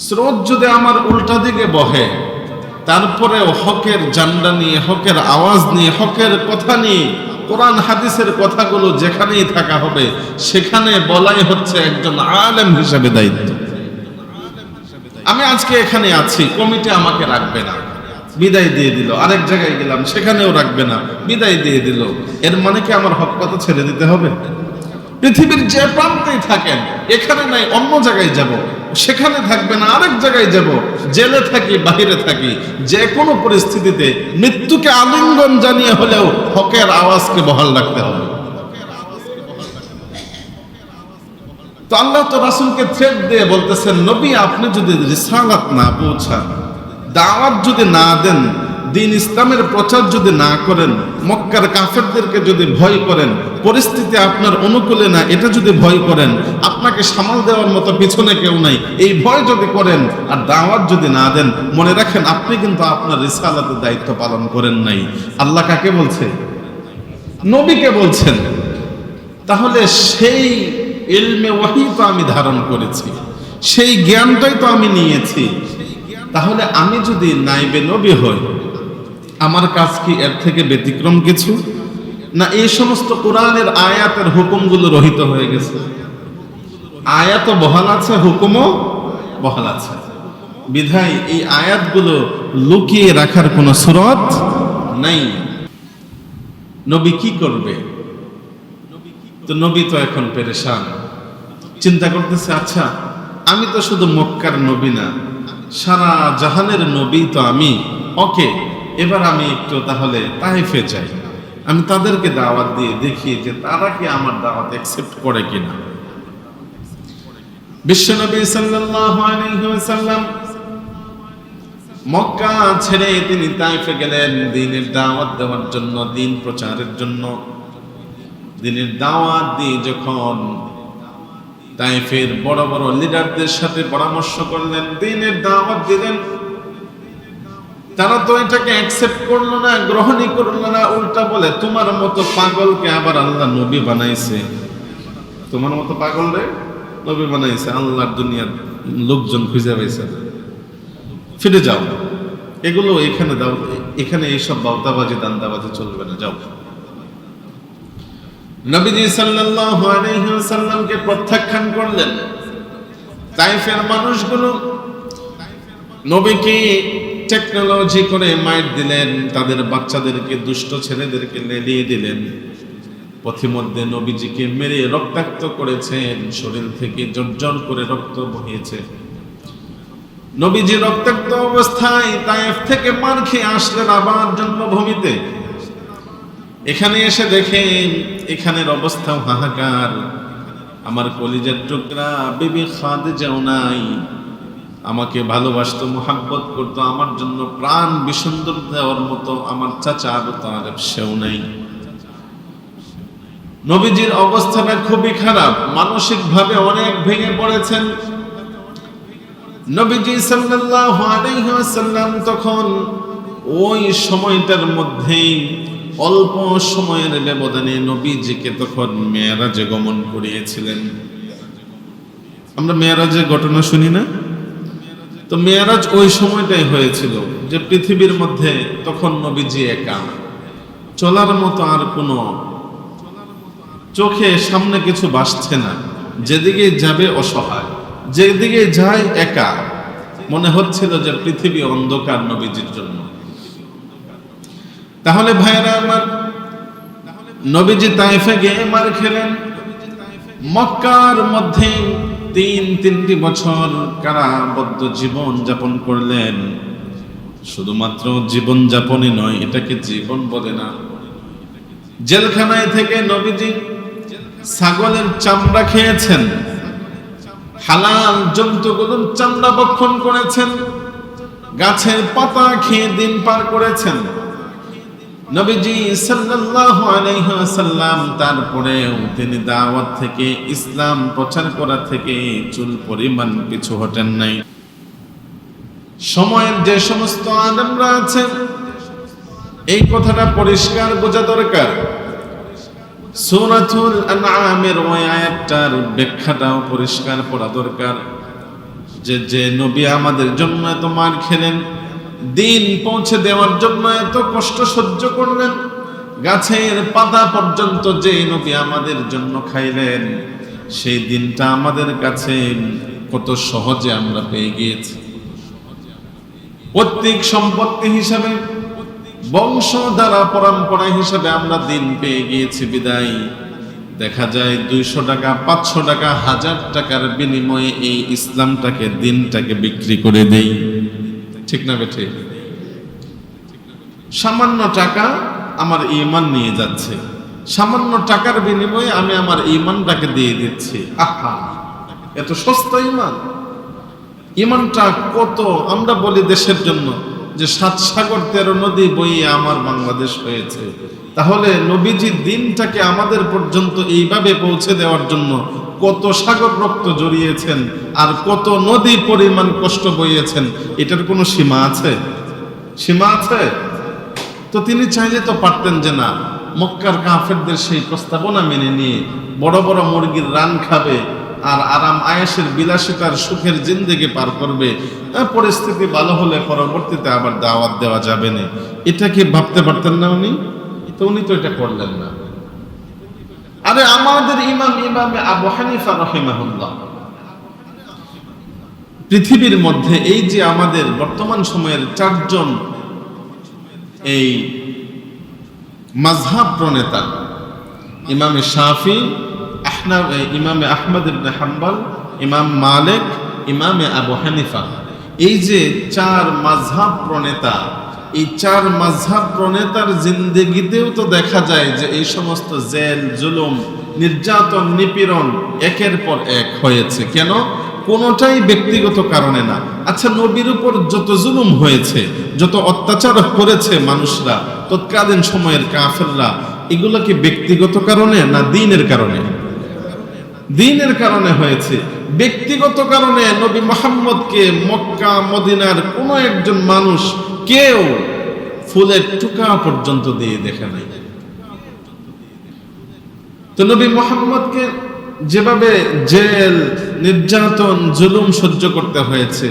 স্রোত যদি আমার উল্টা দিকে বহে, তারপরেও হকের জান্ডা নিয়ে, হকের আওয়াজ নিয়ে, হকের কথা নিয়ে, কোরআন হাদিসের কথাগুলো যেখানেই থাকা হবে, সেখানে বলাই হচ্ছে একজন আলেম হিসেবে দায়িত্ব। আমি আজকে এখানে আছি, কমিটি আমাকে রাখবে না, বিদায় দিয়ে দিল। আরেক জায়গায় গেলাম, সেখানেও রাখবে না, বিদায় দিয়ে দিল। এর মানে কি আমার হক কথা ছেড়ে দিতে হবে? পৃথিবীর যে প্রান্তেই থাকেন, এখানে নাই অন্য জায়গায় যাব, সেখানে থাকবে না আরেক জায়গায় যাব, জেলে থাকি বাহিরে থাকি, যে কোনো পরিস্থিতিতে মৃত্যুকে আলিঙ্গন জানিয়ে হলেও হকের আওয়াজকে বহাল রাখতে হবে। তো আল্লাহ তো রাসূলকে থ্রেট দিয়ে বলতেছেন, নবী আপনি যদি রিসালাত না পৌঁছান, দাওয়াত যদি না দেন, দিন ইসলামের প্রচার যদি না করেন, মক্কার কাফেরদেরকে যদি ভয় করেন, পরিস্থিতি আপনার অনুকূলে না এটা যদি ভয় করেন, আপনাকে সামাল দেওয়ার মতো পিছনে কেউ নাই, এই ভয় যদি করেন আর দাওয়াত যদি না দেন, মনে রাখেন আপনি কিন্তু আপনার রিসালাতের দায়িত্ব পালন করেন নাই। আল্লাহ কাকে বলছে? নবীকে বলছেন। তাহলে সেই ইলমে ওয়াহী তো আমি ধারণ করেছি, সেই জ্ঞানটাই তো আমি নিয়েছি। তাহলে আমি যদি নাইবে নবী হই, আমার কাজ কি এর থেকে ব্যতিক্রম কিছু না? এই সমস্ত কোরআনের আয়াতের হুকুমগুলো রহিত হয়ে গেছে। আয়াতও বহাল আছে, হুকুমও বহাল আছে। বিধায় এই আয়াতগুলো লুকিয়ে রাখার কোনো সুরত নাই। নবী কি করবে? তো নবী তো এখন পেরেশান, চিন্তা করতেছে, আচ্ছা আমি তো শুধু মক্কার নবী না, সারা জাহানের নবী তো আমি। ওকে, এবার আমি একটু তাহলে তাইফে যাই, আমি তাদেরকে দাওয়াত দিয়ে দেখি যে তারা কি আমার দাওয়াত অ্যাকসেপ্ট করে কিনা। বিশ্বনবী সাল্লাল্লাহু আলাইহি ওয়াসাল্লাম মক্কা ছেড়ে তিনি তাইফে গেলেন দ্বীনের দাওয়াত দেওয়ার জন্য, দ্বীন প্রচারের জন্য। দ্বীনের দাওয়াত দিয়ে যখন তাইফের বড় বড় লিডারদের সাথে পরামর্শ করলেন, দ্বীনের দাওয়াত দিলেন, তারা তো এটাকে অ্যাকসেপ্ট করলো না, গ্রহণই করলো না। উল্টা বলে, তোমার মতো পাগলকে আবার আল্লাহ নবী বানাইছে, তোমার মতো পাগল রে নবী বানাইছে, আল্লাহর দুনিয়ার লোকজন খুঁজে পাইছে, ফিরে যাও, এগুলো এখানে দাও, এখানে এইসব বাউতাবাজি দান্দাবাজি চলবে না, যাও। নবীজি সাল্লাল্লাহু আলাইহি ওয়াসাল্লামকে প্রত্যাখ্যান করলেন। তাইফের মানুষগুলো নবীকে টেকনোলজি করে মাইট দিলেন, তাদের বাচ্চাদেরকে, দুষ্ট ছেলেদেরকে লেলিয়ে দিলেন। পথিমধ্যে নবীজিকে মেরে রক্তাক্ত করেছেন, শরীর থেকে জর্জর করে রক্ত বহিয়েছে। নবীজি রক্তাক্ত অবস্থায় তায়েফ থেকে মার খেয়ে আসলেন আবার জন্মভূমিতে। এখানে এসে দেখেন এখানের অবস্থা হাহাকার। আমার কলিজার টুকরা বিবি খাদিজাও নাই, আমাকে ভালোবাসতো, মুহাব্বত করতো, আমার জন্য প্রাণ বিসর্জন দেওয়ার মতো আমার চাচা আবু তালেব সেও নাই। নবীজির অবস্থাটা খুবই খারাপ, মানসিকভাবে অনেক ভেঙে পড়েছেন। নবীজি সাল্লাল্লাহু আলাইহি ওয়াসাল্লাম তখন ওই সময়টার মধ্যেই অল্প সময়ের ব্যবধানে নবীজিকে তখন মেরাজে গমন করিয়েছিলেন। আমরা মেরাজের ঘটনা শুনি না? তো মেরাজ ওই সময়টাই হয়েছিল যে পৃথিবীর মধ্যে তখন নবীজি একা, চলার মতো আর কোনো চোখে সামনে কিছু ভাসছে না, যেদিকে যাবে অসহায়, যেদিকে যায় একা। মনে হচ্ছিল যে পৃথিবী অন্ধকার নবীজির জন্য। তাহলে ভাইরা আমার, নবীজি তায়েফে গিয়ে মার খেলেন, মক্কার মধ্যে তিনটি বছর কারাবদ্ধ জীবন যাপন করলেন। শুধুমাত্র জীবন যাপনই নয়, এটাকে জীবন বলে না। জেলখানায় থেকে নবীজি ছাগলের চামড়া খেয়েছেন, হালাল জন্তুগুলোর চামড়া ভক্ষণ করেছেন, গাছের পাতা খেয়ে দিন পার করেছেন। নবীজি সাল্লাল্লাহু আলাইহি ওয়াসাল্লাম তারপরেও তিনি দাওয়াত থেকে, ইসলাম প্রচার করা থেকে চুল পরিমাণ পিছু হটেন নাই। সময়ের যে সমস্ত আলেমরা আছেন, এই কথাটা পরিষ্কার বোঝা দরকার। সূরাতুল আনআমের ওই আয়াতটার ব্যাখ্যাটাও পরিষ্কার পড়া দরকার, যে নবী আমাদের জন্য এত মার খেলেন, দিন পৌঁছে দেওয়ার জন্য এত কষ্ট সহ্য করলেন, গাছের পাতা পর্যন্ত যে নবী আমাদের জন্য খাইলেন, সেই দিনটা আমাদের কাছে কত সহজে আমরা পেয়ে গিয়েছি। পৈতৃক সম্পত্তি হিসাবে, বংশ দ্বারা পরম্পরা হিসাবে আমরা দিন পেয়ে গিয়েছি বিদায় দেখা যায় 200 টাকা, 500 টাকা, 1000 টাকার বিনিময়ে এই ইসলামটাকে, দিনটাকে বিক্রি করে দেই। ঠিক না বেঠে? সামান্য টাকা আমার ঈমান নিয়ে যাচ্ছে, সামান্য টাকার বিনিময়ে আমি আমার ঈমানটাকে দিয়ে দিচ্ছি। আহা, এত সস্তা ঈমান! ঈমানটা কত! আমরা বলি দেশের জন্য যে 7 সাগর 13 নদী বইয়ে আমার বাংলাদেশ হয়েছে। তাহলে নবীজি দিনটাকে আমাদের পর্যন্ত এইভাবে পৌঁছে দেওয়ার জন্য কত সাগর রক্ত জড়িয়েছেন আর কত নদী পরিমাণ কষ্ট বইয়েছেন, এটার কোনো সীমা আছে? সীমা আছে? তো তিনি চাইলে তো পারতেন যে না, মক্কার কাফেরদের সেই প্রস্তাবনা মেনে নিয়ে বড় বড় মুরগির রান খাবে আর আরাম আয়েশের বিলাসিতার সুখের জিন্দেগি পার করবে, পরিস্থিতি ভালো হলে পরবর্তীতে আবার দাওয়াত দেওয়া যাবে না, এটা কি ভাবতে পারতেন না উনি? তো উনি তো এটা করলেন না। আরে আমাদের ইমামে আবু হানিফা রাহিমাহুল্লাহ, পৃথিবীর মধ্যে এই যে আমাদের বর্তমান সময়ের 4 জন এই মাযহাব প্রণেতা, ইমামে শাফি, ইমামে আহমদ ইবনে হাম্বল, ইমাম মালিক, ইমামে আবু হানিফা, এই যে 4 মাযহাব প্রণেতা, এই 4 মাযহাব প্রণেতার জিন্দেগিতেও তো দেখা যায় যে এই সমস্ত জেল, জুলুম, নির্যাতন, নিপীড়ন একের পর এক হয়েছে। কেন? কোনোটাই ব্যক্তিগত কারণে না। আচ্ছা, নবীর উপর যত জুলুম হয়েছে, যত অত্যাচার করেছে মানুষরা, তৎকালীন সময়ের কাফেররা, এগুলো কি ব্যক্তিগত কারণে না দ্বীনের কারণে? দ্বীনের কারণে হয়েছে। ব্যক্তিগত কারণে নবী মুহাম্মদকে মক্কা মদিনার কোনো একজন মানুষ কেউ ফুলের টুকা পর্যন্ত দিয়ে দেখে নাই। তো নবী মুহাম্মদকে যেভাবে জেল, নির্যাতন, জুলুম সহ্য করতে হয়েছে,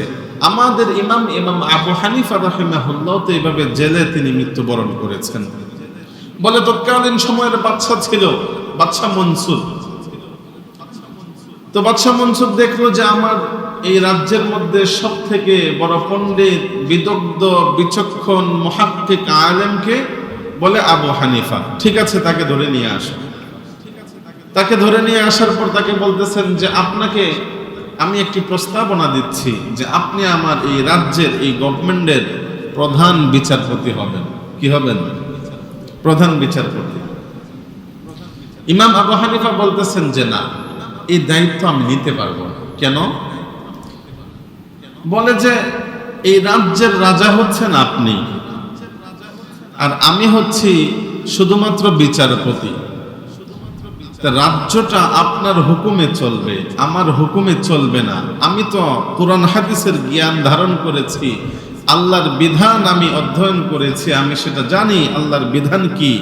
আমাদের ইমাম আবু হানিফা রাহিমাহুল্লাহ তো এইভাবে জেলে তিনি মৃত্যুবরণ করেছেন। বলে তৎকালীন সময়ের বাদশা ছিল বাদশা মনসুর। তো বাদশা মনসুর দেখলো যে আমার এই রাজ্যের মধ্যে সব থেকে বড় পণ্ডিত, বিদগ্ধ, বিচক্ষণ, মুহাক্কিক আলেমকে, বলে আবু হানিফা। ঠিক আছে, তাকে ধরে নিয়ে আসো। তাকে ধরে নিয়ে আসার পর তাকে বলতেছেন যে আপনাকে আমি একটি প্রস্তাবনা দিচ্ছি যে আপনি আমার এই রাজ্যের, এই গভর্নমেন্টের প্রধান বিচারপতি হবেন। কি হবেন? প্রধান বিচারপতি। ইমাম আবু হানিফা বলতেছেন যে না, এই দায়িত্ব আমি নিতে পারবো না। কেন? বলে যে এই রাজ্যের রাজা হচ্ছেন আপনি, আর আমি হচ্ছি শুধুমাত্র বিচারপতি। রাজ্যটা আপনার হুকুমে চলবে, আমার হুকুমে চলবে না। আমি তো কোরআন হাদিসের জ্ঞান ধারণ করেছি, আল্লাহর বিধান আমি অধ্যয়ন করেছি, আমি সেটা জানি আল্লাহর বিধান কি।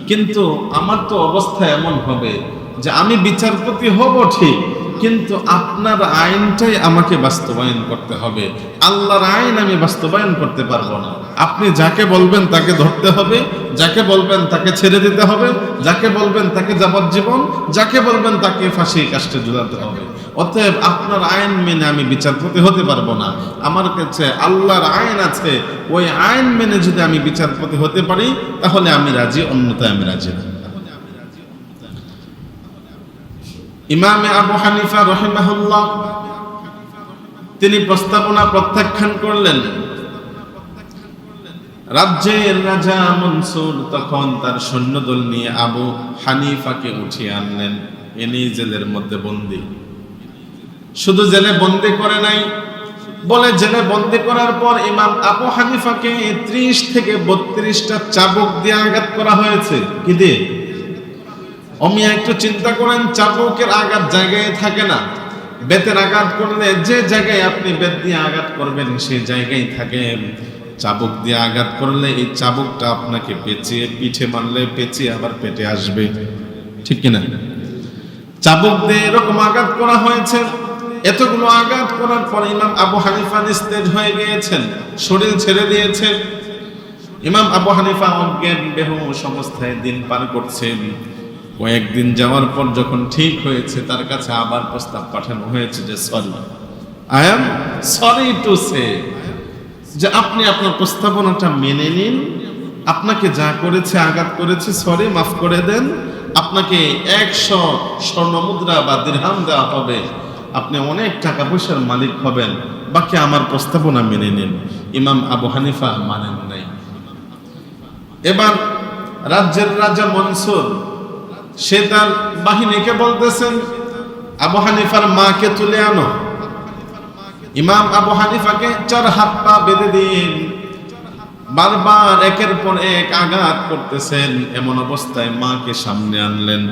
কিন্তু আমার তো অবস্থা এমন হবে যে আমি বিচারপতি হব ঠিক, কিন্তু আপনার আইনটাই আমাকে বাস্তবায়ন করতে হবে। আল্লাহর আইন আমি বাস্তবায়ন করতে পারবো না। আপনি যাকে বলবেন তাকে ধরতে হবে, যাকে বলবেন তাকে ছেড়ে দিতে হবে, যাকে বলবেন তাকে যাবজ্জীবন, যাকে বলবেন তাকে ফাঁসির কাস্টে ঝুলাতে হবে। অতএব আপনার আইন মেনে আমি বিচারপতি হতে পারবো না। আমার কাছে আল্লাহর আইন আছে, ওই আইন মেনে যদি আমি বিচারপতি হতে পারি তাহলে আমি রাজি, অন্যথায় আমি রাজি না। ইমামে আবু হানিফা রাহিমাহুল্লাহ তিনি প্রস্তাবনা প্রত্যাখ্যান করলেন। রাজ্যের রাজা মনসুর তখন তার সৈন্যদল নিয়ে আবু হানিফাকে উঠিয়ে আনলেন, এনে জেলের মধ্যে বন্দী। শুধু জেলে বন্দী করে নাই, বলে জেলে বন্দী করার পর ইমাম আবু হানিফাকে 30 থেকে 32টা চাবুক দিয়ে আঘাত করা হয়েছে। কি দিয়ে? অমিয়া একটু চিন্তা করেন, চাবুকের আঘাত জায়গায় থাকে না। বেতের আঘাত করলে যে জায়গায় আপনি বেত দিয়ে আঘাত করবেন সেই জায়গায় থাকে, চাবুক দিয়ে আঘাত করলে এই চাবুকটা আপনাকে পেঁচিয়ে, পিঠে মারলে পেঁচিয়ে আবার পেটে আসবে, ঠিক কিনা? চাবুক দিয়ে এরকম আঘাত করা হয়েছে। এতগুলো আঘাত করার পর ইমাম আবু হানিফা নিস্তেজ হয়ে গিয়েছেন, শরীর ছেড়ে দিয়েছে। ইমাম আবু হানিফা অজ্ঞান বেহুশ অবস্থায় দিন পার করছেন। কয়েকদিন যাওয়ার পর যখন ঠিক হয়েছে, তার কাছে আবার প্রস্তাব পাঠানো হয়েছে যে sorry, I am sorry to say, যে আপনি আপনার প্রস্তাবনাটা মেনে নিন, আপনাকে যা করেছে, আঘাত করেছে, সরি, মাফ করে দেন, আপনাকে 100 স্বর্ণমুদ্রা বা দিরহাম দেওয়া হবে, আপনি অনেক টাকা পয়সার মালিক হবেন, বাকি আমার প্রস্তাবনা মেনে নিন। ইমাম আবু হানিফা মানেন নাই। এবার রাজ্যের রাজা মনসুর সে তার বাহিনীকে বলতেছেন, আবু হানিফার মাকে তুলে আনো। ইমাম আবু হানিফাকে 4 হাত পা বেঁধে দিন। বারবার একের পর এক আঘাত করতেছেন। এমন অবস্থায় মাকে সামনে আনলেন।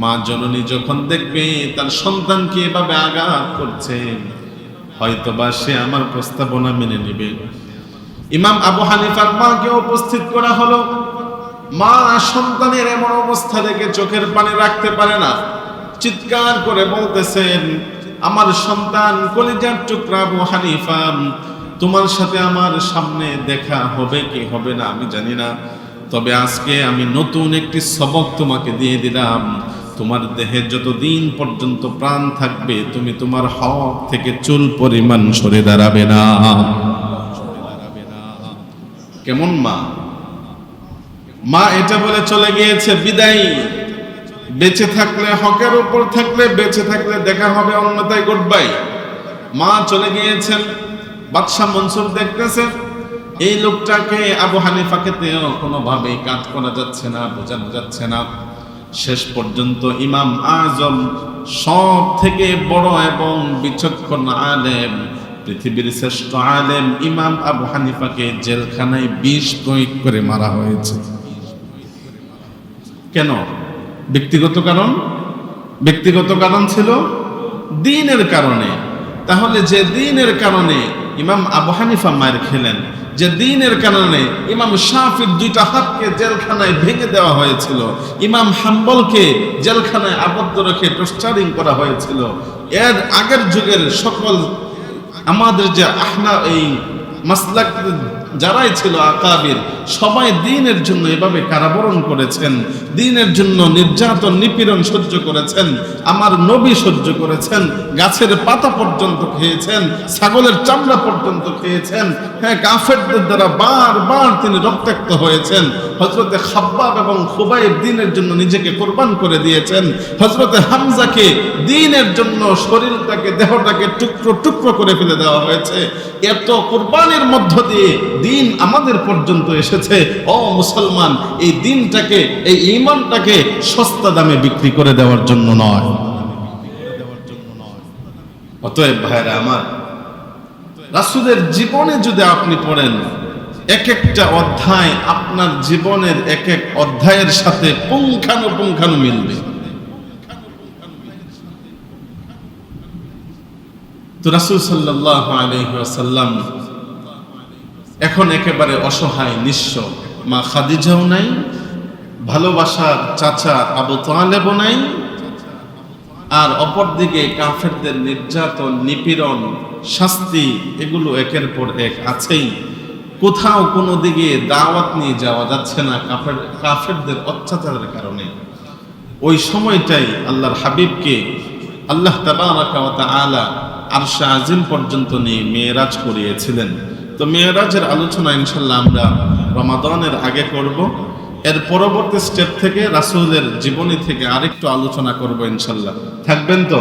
মা জননী যখন দেখবে তার সন্তানকে এভাবে আঘাত করছে, হয়তোবা সে আমার প্রস্তাবনা মেনে নেবে। ইমাম আবু হানিফার মাকে উপস্থিত করা হলো। মা সন্তানের এমন অবস্থা দেখে চোখের পানি রাখতে পারে না, চিৎকার করে বলতেছেন, আমার সন্তান, কলিজার টুকরা আবু হানিফা, তোমার সাথে আমার সামনে দেখা হবে কি হবে না আমি জানি না, তবে আজকে আমি নতুন একটি সবক তোমাকে দিয়ে দিলাম। তোমার দেহে যতদিন পর্যন্ত প্রাণ থাকবে তুমি তোমার হক থেকে চুল পরিমাণ সরে দাঁড়াবে না। কেমন মা! মা এটা বলে চলে গিয়েছে, বিদায়। বেঁচে থাকলে হকের উপর থাকলে, বেঁচে থাকলে দেখা হবে, অন্যথায় গুড বাই। মা চলে গিয়েছেন। বাদশাহ মনসুর দেখতেছেন এই লোকটাকে, আবু হানিফাকে কোনোভাবেই কাজ করা যাচ্ছে না, বোঝানো যাচ্ছে না। শেষ পর্যন্ত ইমাম আজম, সব থেকে বড় এবং বিচক্ষণ আলেম, পৃথিবীর শ্রেষ্ঠ আলেম ইমাম আবু হানিফাকে জেলখানায় বিষ প্রয়োগ করে মারা হয়েছে। কেন? ব্যক্তিগত কারণ। ব্যক্তিগত কারণ ছিল দ্বীনের কারণে। তাহলে যে দ্বীনের কারণে ইমাম আবু হানিফা মার খেলেন, যে দ্বীনের কারণে ইমাম শাফির 2টা হাতকে জেলখানায় ভেঙে দেওয়া হয়েছিল, ইমাম হাম্বলকে জেলখানায় আবদ্ধ রেখে টর্চারিং করা হয়েছিল, এর আগের যুগের সকল আমাদের যে এই মাসলাক যারাই ছিল আকাবির, সবাই দ্বীনের জন্য এভাবে কারাবরণ করেছেন, দ্বীনের জন্য নির্যাতন নিপীড়ন সহ্য করেছেন। আমার নবী সহ্য করেছেন, গাছের পাতা পর্যন্ত খেয়েছেন, ছাগলের চামড়া পর্যন্ত খেয়েছেন। হ্যাঁ, কাফেরদের দ্বারা বারবার তিনি রক্তাক্ত হয়েছেন। হযরতে খাব্বাব এবং খুবাইব দ্বীনের জন্য নিজেকে কোরবান করে দিয়েছেন। হযরতে হামজাকে দ্বীনের জন্য শরীরটাকে, দেহটাকে টুকরো টুকরো করে ফেলে দেওয়া হয়েছে। এত কোরবানির মধ্য দিয়ে দ্বীন আমাদের পর্যন্ত এসেছে। ও মুসলমান, এই দ্বীনটাকে, এই ঈমানটাকে সস্তা দামে বিক্রি করে দেওয়ার জন্য নয়। অতএব ভাইরা আমার, রাসূলের জীবনে যদি আপনি পড়েন, এক একটা অধ্যায় আপনার জীবনের এক এক অধ্যায়ের সাথে পুঙ্খানুপুঙ্খানু মিলবে। তো রাসূল সাল্লাল্লাহু আলাইহি ওয়াসাল্লাম এখন একেবারে অসহায়, নিঃস্ব। মা খাদিজাও নাই, ভালোবাসার চাচা আবু তালেবও নাই, আর অপরদিকে কাফেরদের নির্যাতন, নিপীড়ন, শাস্তি, এগুলো একের পর এক আছেই। কোথাও কোনো দিকে দাওয়াত নিয়ে যাওয়া যাচ্ছে না কাফেরদের অত্যাচারের কারণে। ওই সময়টাই আল্লাহর হাবিবকে আল্লাহ তাবারাকা ওয়া তাআলা আরশে আজিম পর্যন্ত নিয়ে মেরাজ করিয়েছিলেন। তো মেরাজের আলোচনা ইনশাআল্লাহ আমরা রমাদানের আগে করব। এর পরবর্তী স্টেপ থেকে রাসূলের জীবনী থেকে আরেকটু আলোচনা করব ইনশাআল্লাহ। থাকবেন তো?